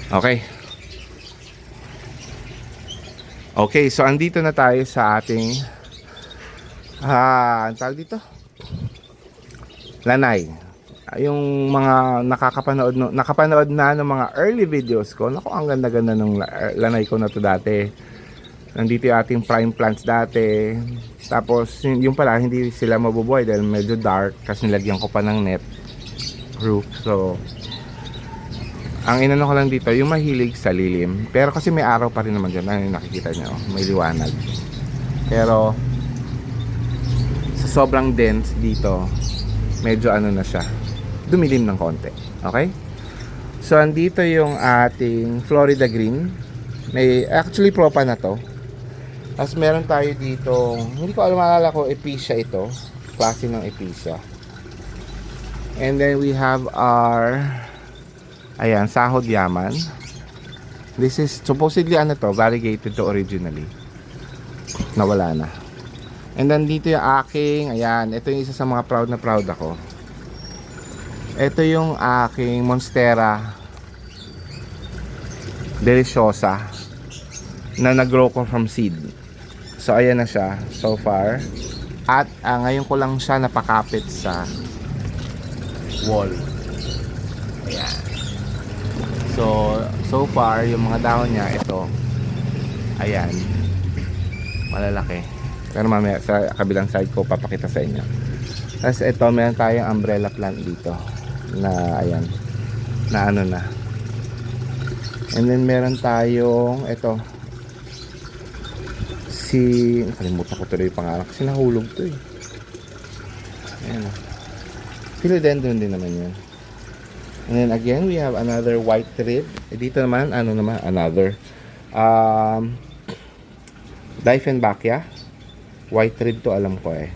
Okay. Okay, so andito na tayo sa ating ang tawag dito? Lanay. Yung mga nakapanood na ng mga early videos ko. Naku, ang ganda-ganda ng lanay ko na to dati. Nandito yung ating prime plants dati. Tapos yung pala hindi sila mabubuhay dahil medyo dark kasi nilagyan ko pa ng net roof. So ang inano ko lang dito yung mahilig sa lilim. Pero kasi may araw pa rin naman dyan. Ano yung nakikita nyo? May liwanag. Pero sa sobrang dense dito, medyo ano na siya, dumilim ng konti. Okay? So andito yung ating Florida Green. May actually propa na to. Tapos meron tayo dito, hindi ko maalala ko epicea ito, klase ng epicea. And then we have our ayan, sahod yaman. This is supposedly ano to, variegated to originally. Nawala na. And then dito yung aking, ayan, ito yung isa sa mga proud na proud ako. Ito yung aking Monstera Deliciosa na nag-grow ko from seed. So ayan na siya so far. At ngayon ko lang siya napakapit sa wall. Ayan. So far yung mga dahon niya ito. Ayan. Malalaki. Pero mamaya sa kabilang side ko papakita sa inyo. Tapos ito meron tayong umbrella plant dito na ayan. Na ano na. And then meron tayong ito. Nakalimutan ko tuloy yung pangalan kasi nahulog to eh. Ayan o. Philodendron din naman yun. And then again we have another white rib. Dito naman ano naman another Dieffenbachia. White rib to alam ko eh.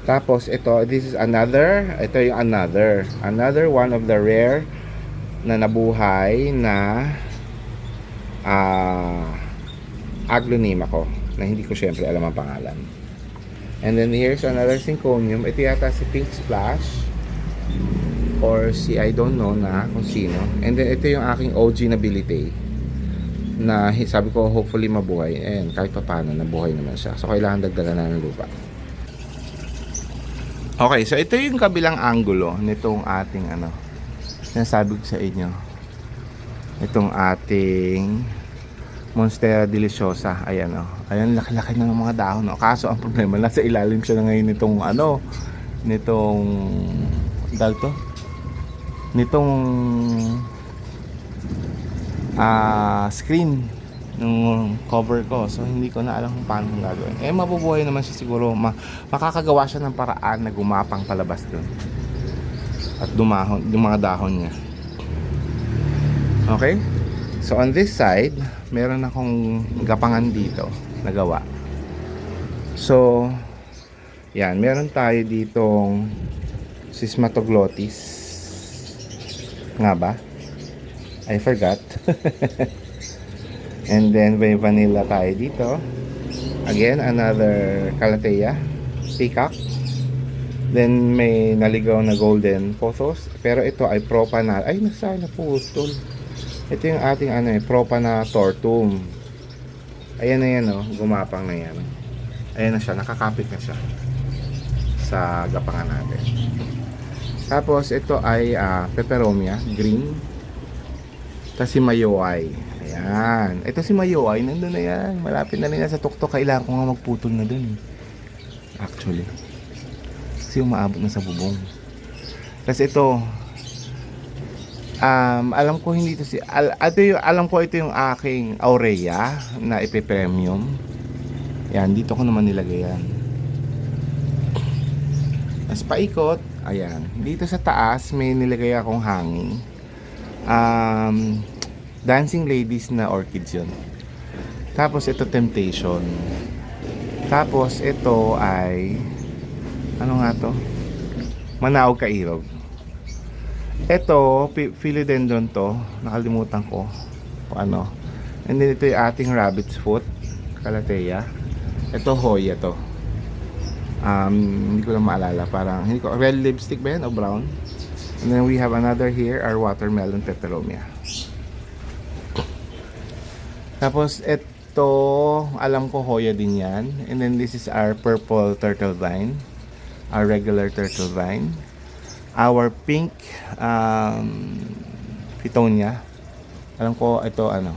Tapos ito, this is another, ito yung another one of the rare na nabuhay na Aglaonema ko na hindi ko syempre alam ang pangalan. And then here's another synconium. Ito yata si Pink Splash or si I don't know na kung sino. And then ito yung aking OG na Bilite na sabi ko hopefully mabuhay. And kahit pa paano nabuhay naman siya. So kailangan dagdagan na ng lupa. Okay, so ito yung kabilang angulo nitong ating ano. Sinasabi ko sa inyo. Itong ating Monstera Deliciosa. Ayan o. Ayan, laki-laki ng mga dahon o. Kaso ang problema, nasa ilalim siya na ngayon nitong ano, nitong dalto, nitong screen ng cover ko. So hindi ko na alam kung paano kong gagawin. Eh mabubuhay naman siya siguro. Makakagawa siya ng paraan na gumapang palabas dun. At dumahon, yung mga dahon niya. Okay? So on this side, meron akong gapangan dito na gawa. So, yan, meron tayo ditong Sismatoglottis. Nga ba? I forgot. And then may vanilla tayo dito. Again, another Calathea Peacock. Then may naligaw na golden pothos. Pero ito ay propa na. Ay, nasaan na putol. Ito yung ating ano propa na tortum. Ayan na yan oh, gumapang na yan. Ayan na siya, nakakapit na siya sa gapangan natin. Tapos ito ay peperomia green. Tapos si Mayoay. Ayan. Ito si Mayoay, nandun na yan. Malapit na rin yan sa tuktok. Kailangan ko nga magputol na dun. Actually. Kasi umaabot na sa bubong. Tapos ito, alam ko hindi ito alam ko ito yung aking Aurea na ipe-premium. Yan, dito ko naman nilagay yan. Tapos paikot, ayan. Dito sa taas may nilagay akong hanging. Dancing ladies na orchids yun. Tapos ito temptation. Tapos ito ay ano nga to? Manaog kairog. Ito, philodendron to. Nakalimutan ko kung ano. And then ito yung ating rabbit's foot, Calathea. Ito Hoya to. Hindi ko lang maalala. Parang, hindi ko, red lipstick ba yan o brown? And then we have another here, our watermelon peperomia. Tapos ito, alam ko Hoya din yan. And then this is our purple turtle vine. Our regular turtle vine. Our pink Pitonia. Alam ko ito ano,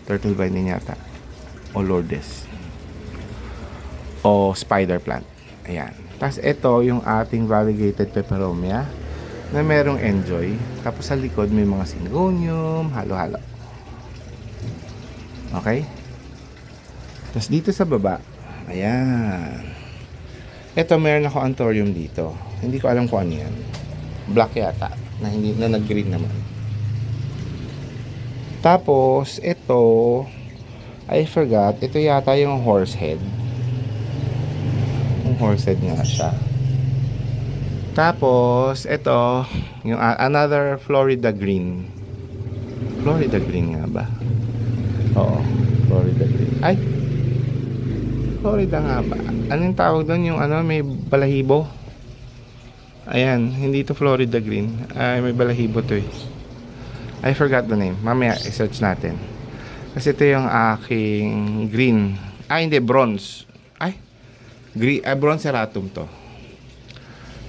turtle vine din yata. O Lourdes. O spider plant. Ayan. Tapos ito yung ating variegated peperomia na merong enjoy. Tapos sa likod may mga syngonium, halo-halo. Okay? Tapos dito sa baba, ayan. Ito meron ako anthurium dito. Hindi ko alam kung ano yan. Black yata. Na nag-green naman. Tapos, ito, I forgot. Ito yata yung horsehead. Yung horsehead nga siya. Tapos, ito, yung another Florida green. Florida green nga ba? Oo, Florida green. Ay! Florida nga ba? Anong tawag doon? Yung ano, may balahibo. Ayan, hindi to Florida green. Ay, may balahibo to eh. I forgot the name. Mamaya, i-search natin. Kasi ito yung aking green. Ay, hindi, bronze. Ay, green, bronze ceratum to.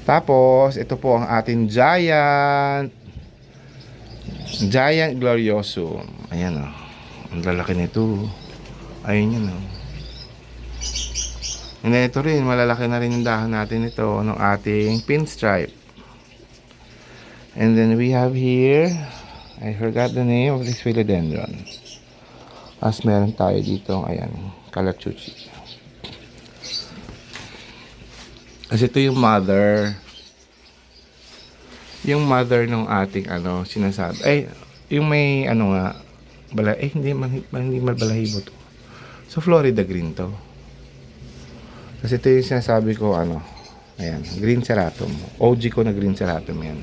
Tapos, ito po ang ating giant gloriosum. Ayan o. Ang lalaki nito. Ayun yun o. And then ito rin, malalaki na rin yung dahon natin ito ng ating pinstripe. And then we have here, I forgot the name of this philodendron. As meron tayo dito, ayan, Calachuchi. Kasi ito yung mother. Yung mother ng ating ano, sinasabi. Ay, yung may ano nga, hindi balahibo to. So, Florida green to. Kasi ito yung sinasabi ko, ano, ayan, green ceratum. OG ko na green ceratum yan.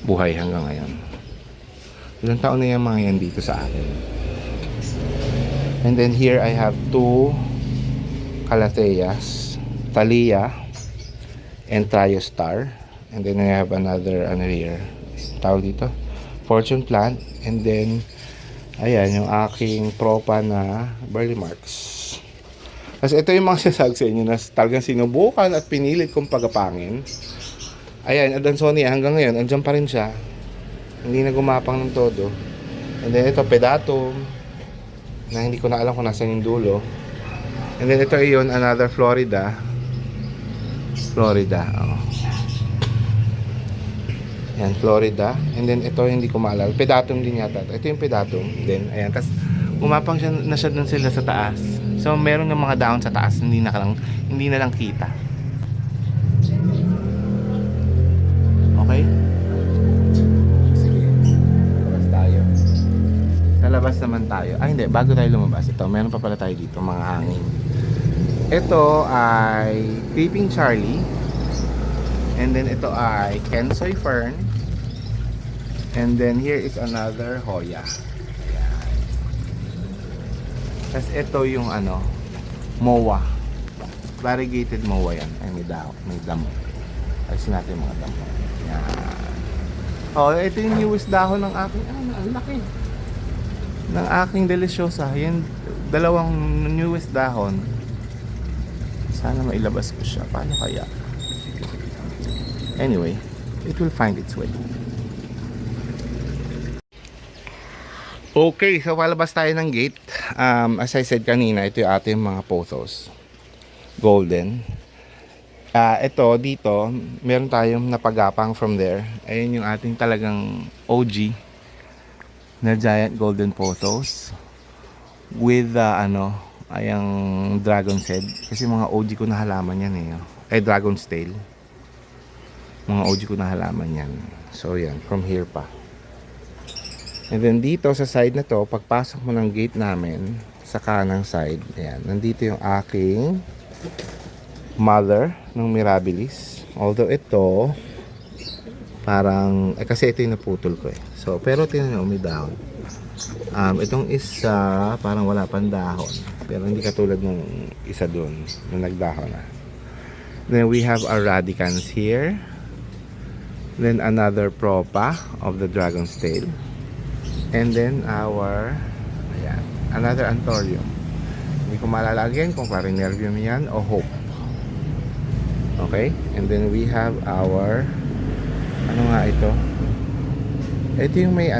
Buhay hanggang ngayon. Ilang taon na yung mga yan dito sa akin. And then here I have two Calatheas, Thalia, and Triostar. And then I have another, ano here, tawag dito, fortune plant. And then, ayan, yung aking tropa na Burley Marks. Kasi ito yung mga sasag sa inyo na talagang sinubukan at pinilit kong pagapangin. Ayan, Adansonia hanggang ngayon, andyan pa rin siya. Hindi na gumapang ng todo. And then ito, Pedatum, na hindi ko na alam kung nasan yung dulo. And then ito yun, another Florida. Oh. Ayan, Florida. And then ito, hindi ko maalala. Pedatum din yata. Ito yung Pedatum. Then, ayan, tas gumapang siya, na siya dun sila sa taas. So meron ng mga dahon sa taas, hindi na lang kita. Okay? Sige. Labas tayo. Sa labas naman tayo. Ay hindi, bago tayo lumabas, ito, meron pa pala tayo dito, mga hangin. Ito ay Creeping Charlie. And then ito ay Kensoy Fern. And then here is another Hoya. Tapos ito yung ano, MOA. Variegated MOA yan. Ay, may damo. Ayusin natin yung mga damo. Yan. Oh, ito yung newest dahon ng aking, ang laki. Ng aking deliciosa. Yan, dalawang newest dahon. Sana mailabas ko siya. Paano kaya? Anyway, it will find its way. Okay, so palabas tayo ng gate. As I said kanina, ito yung ating mga pothos. Golden. Ito, dito, meron tayong napagapang from there. Ayun yung ating talagang OG na giant golden pothos. With, ayang dragon's head. Kasi mga OG ko na halaman yan eh. Ay, dragon's tail. Mga OG ko na halaman yan. So, yan, from here pa. And then dito sa side na to, pagpasok mo ng gate namin sa kanang side, ayan, nandito yung aking mother ng Mirabilis. Although ito parang kasi ito yung naputol ko eh. So pero tingnan nyo, may dahon. Itong isa parang wala pang dahon, pero hindi katulad ng isa doon na nagdahon na. Then we have our radicans here. Then another propa of the dragon's tail. And then our, Ayan. Another anthurium. Hindi ko maalala again kung Clarinervium yan o Hope. Okay? And then we have our ano nga ito? Ito yung may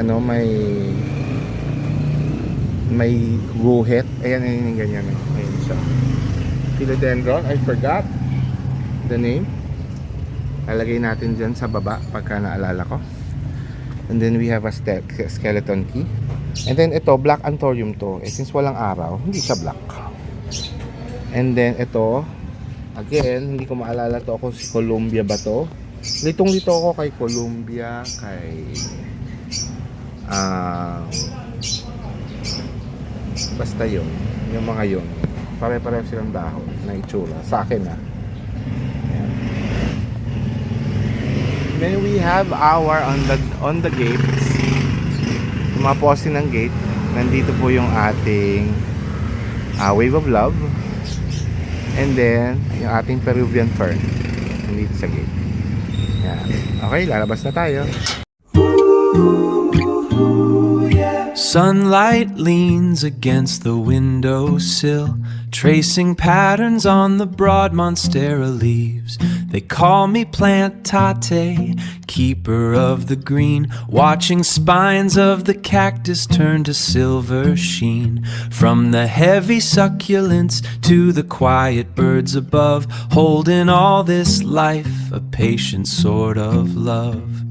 may guhit. Ayan, yung ganyan. Ayan siya. Philodendron. I forgot the name. Lalagay natin dyan sa baba pagka naalala ko. And then we have a skeleton key. And then ito, black anthurium to. Since walang araw, hindi siya black. And then ito, again, hindi ko maalala to kung si Columbia ba to. Litong-lito ako kay Columbia, kay basta yun, yung mga yun. Pare-pareho silang dahon na itsura. Sa akin Ayan. Then we have our on the gates. Yung mga poste ng gate. Nandito po yung ating Wave of Love. And then, yung ating Peruvian Fern. Nandito sa gate. Ayan. Okay, lalabas na tayo. Sunlight leans against the windowsill, tracing patterns on the broad monstera leaves. They call me Plantate, keeper of the green, watching spines of the cactus turn to silver sheen. From the heavy succulents to the quiet birds above, holding all this life, a patient sort of love.